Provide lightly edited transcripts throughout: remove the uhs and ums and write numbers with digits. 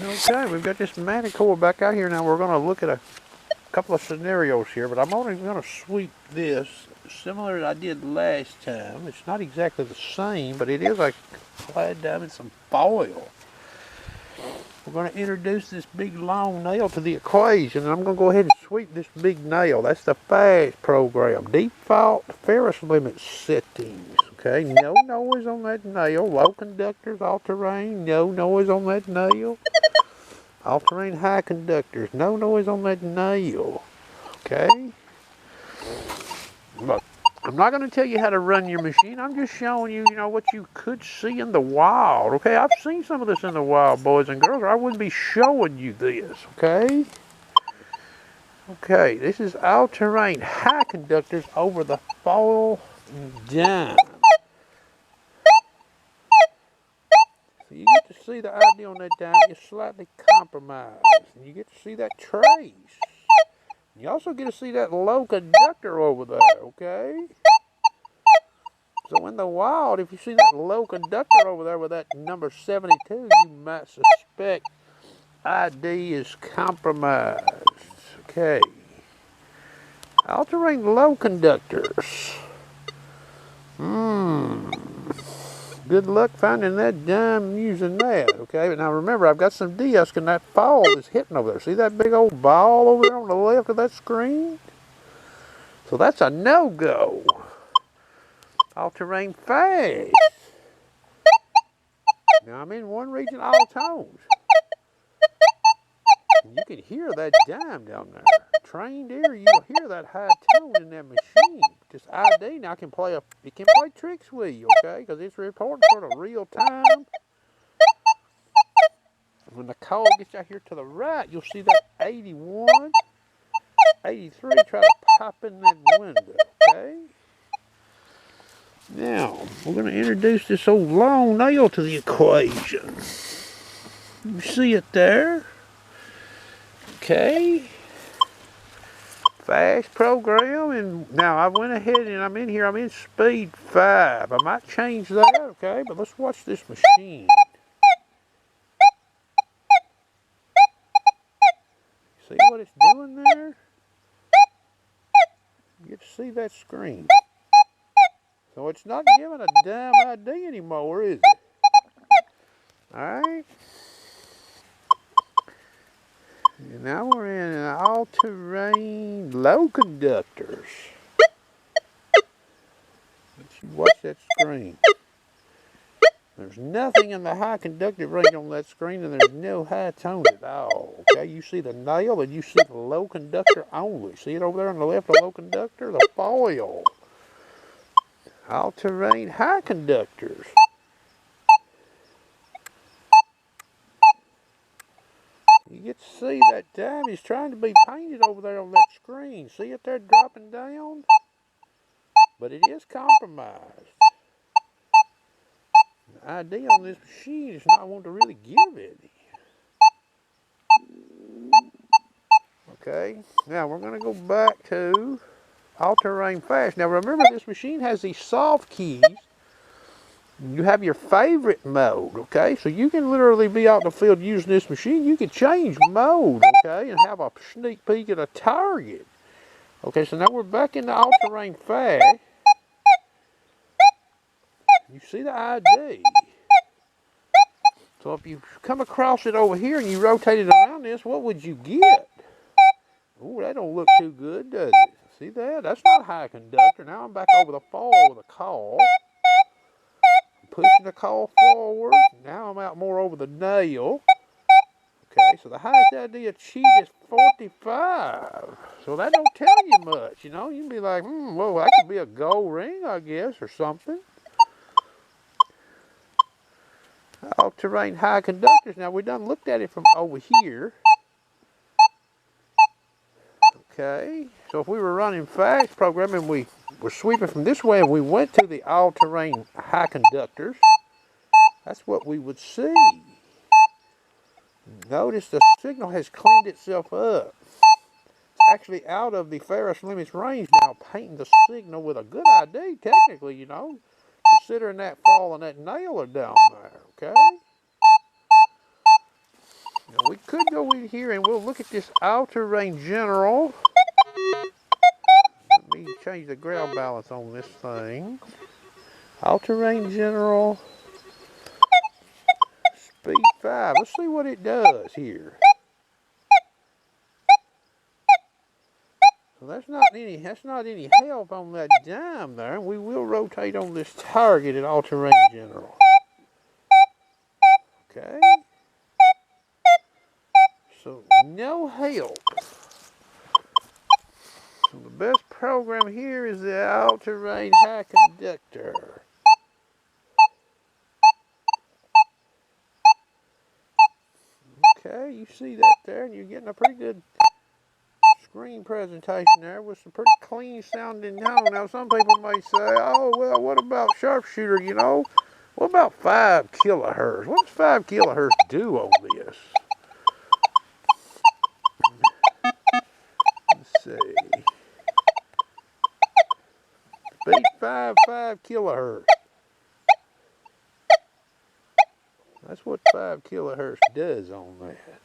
Okay, we've got this Manticore back out here now. We're going to look at a couple of scenarios here, but I'm only going to sweep this similar to I did last time. It's not exactly the same, but it is a clad down in some foil. We're going to introduce this big long nail to the equation, and I'm going to go ahead and sweep this big nail. That's the fast program. Default Ferris limit settings. Okay, no noise on that nail. Low conductors, all terrain, no noise on that nail. All-terrain high conductors, no noise on that nail, okay? Look, I'm not going to tell you how to run your machine. I'm just showing you, what you could see in the wild, okay? I've seen some of this in the wild, boys and girls, or I wouldn't be showing you this, okay? Okay, this is all-terrain high conductors over the foil dime. So you get to see the idea on that dime is slightly compromised. And you get to see that trace. You also get to see that low conductor over there, okay? So in the wild, if you see that low conductor over there with that number 72, you might suspect ID is compromised. Okay. All-terrain low conductors. Good luck finding that dime using that, okay? But now remember, I've got some disc and that ball is hitting over there. See that big old ball over there on the left of that screen? So that's a no-go. All-terrain fast. Now I'm in one region, all tones. And you can hear that dime down there. Trained ear, you'll hear that high tone in that machine. Just ID now it can play tricks with you, okay? Because it's reporting sort of real time. When the call gets out here to the right, you'll see that 81, 83 try to pop in that window, okay? Now, we're going to introduce this old long nail to the equation. You see it there? Okay. Fast program, and now I went ahead and I'm in speed 5. I might change that, okay? But let's watch this machine. See what it's doing there? You get to see that screen. So it's not giving a damn ID anymore, is it? Alright. And now we're in an all-terrain low conductors. Let's watch that screen. There's nothing in the high conductive range on that screen, and there's no high tone at all. Okay, you see the nail and you see the low conductor only. See it over there on the left, the low conductor? The foil. All-terrain high conductors. You get to see that dime is trying to be painted over there on that screen. See it there dropping down? But it is compromised. The ID on this machine is not wanting to really give it. Okay, now we're going to go back to all-terrain fast. Now remember, this machine has these soft keys. You have your favorite mode, okay? So you can literally be out in the field using this machine. You can change mode, okay, and have a sneak peek at a target. Okay, so now we're back in the all-terrain fast. You see the ID. So if you come across it over here and you rotate it around this, what would you get? Oh, that don't look too good, does it? See that? That's not high conductor. Now I'm back over the fall with a call. I'm pushing the call forward. Now I'm out more over the nail. Okay, so the highest ID achieved is 45. So that don't tell you much, you know. You can be like, well, that could be a gold ring, I guess, or something. All-terrain high conductors. Now, we done looked at it from over here. Okay, so if we were running fast programming, we were sweeping from this way and we went to the all-terrain high conductors, that's what we would see. Notice the signal has cleaned itself up. It's actually out of the Ferris limits range now, painting the signal with a good ID, technically, you know, considering that fall and that nail are down there, okay? could go in here and we'll look at this all-terrain general. Let me change the ground balance on this thing. All-terrain general. Speed 5. Let's see what it does here. So that's not any help on that dime there. We will rotate on this target at all-terrain general. Okay. So no help. So the best program here is the all-terrain high conductor. Okay, you see that there, and you're getting a pretty good screen presentation there with some pretty clean sounding tone. Now some people may say, oh well, what about sharpshooter, you know? What about 5 kilohertz? What does 5 kilohertz do on this? Let's see. Speed 5 kilohertz. That's what 5 kilohertz does on that.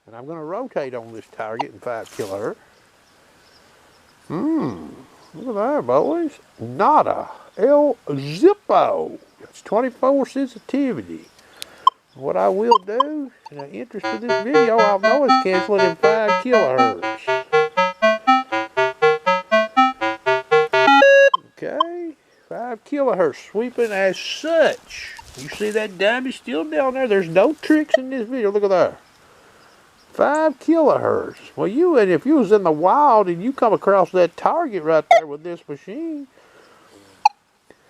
And I'm going to rotate on this target in 5 kilohertz. Look at that, boys. Nada. El Zippo. That's 24 sensitivity. What I will do, in the interest of this video, I'll noise cancel it in 5 kilohertz. Okay. 5 kilohertz sweeping as such. You see that dime is still down there. There's no tricks in this video. Look at that. 5 kilohertz. Well, if you was in the wild and you come across that target right there with this machine,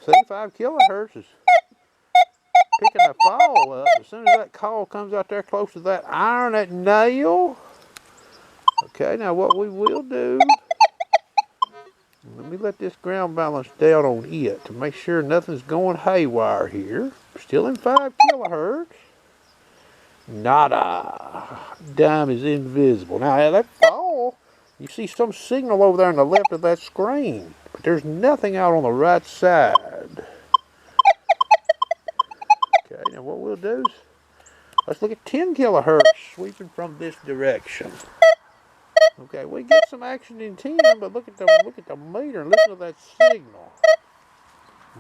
see, 5 kilohertz is picking the fall up. As soon as that call comes out there close to that iron, that nail. Okay, now what we will do, let me let this ground balance down on it to make sure nothing's going haywire here. Still in 5 kilohertz. Nada. Dime is invisible. Now that fall, you see some signal over there on the left of that screen, but there's nothing out on the right side. Okay, now what we'll do is, let's look at 10 kilohertz sweeping from this direction. Okay, we get some action in 10, but look at the meter and listen to that signal.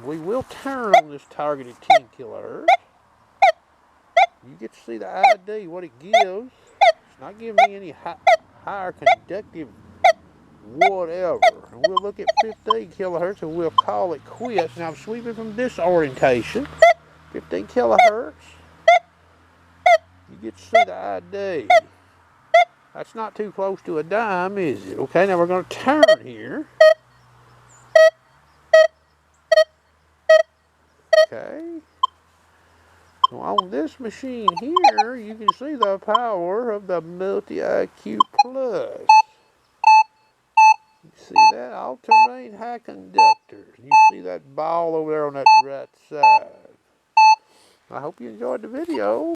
We will turn on this target at 10 kilohertz. You get to see the ID, what it gives. It's not giving me any higher conductive whatever. And we'll look at 15 kilohertz and we'll call it quits. Now I'm sweeping from this orientation. 15 kilohertz. You get to see the ID. That's not too close to a dime, is it? Okay, now we're going to turn here. Okay. So on this machine here, you can see the power of the Multi-IQ Plus. You see that? All-terrain high conductors. You see that ball over there on that right side. I hope you enjoyed the video.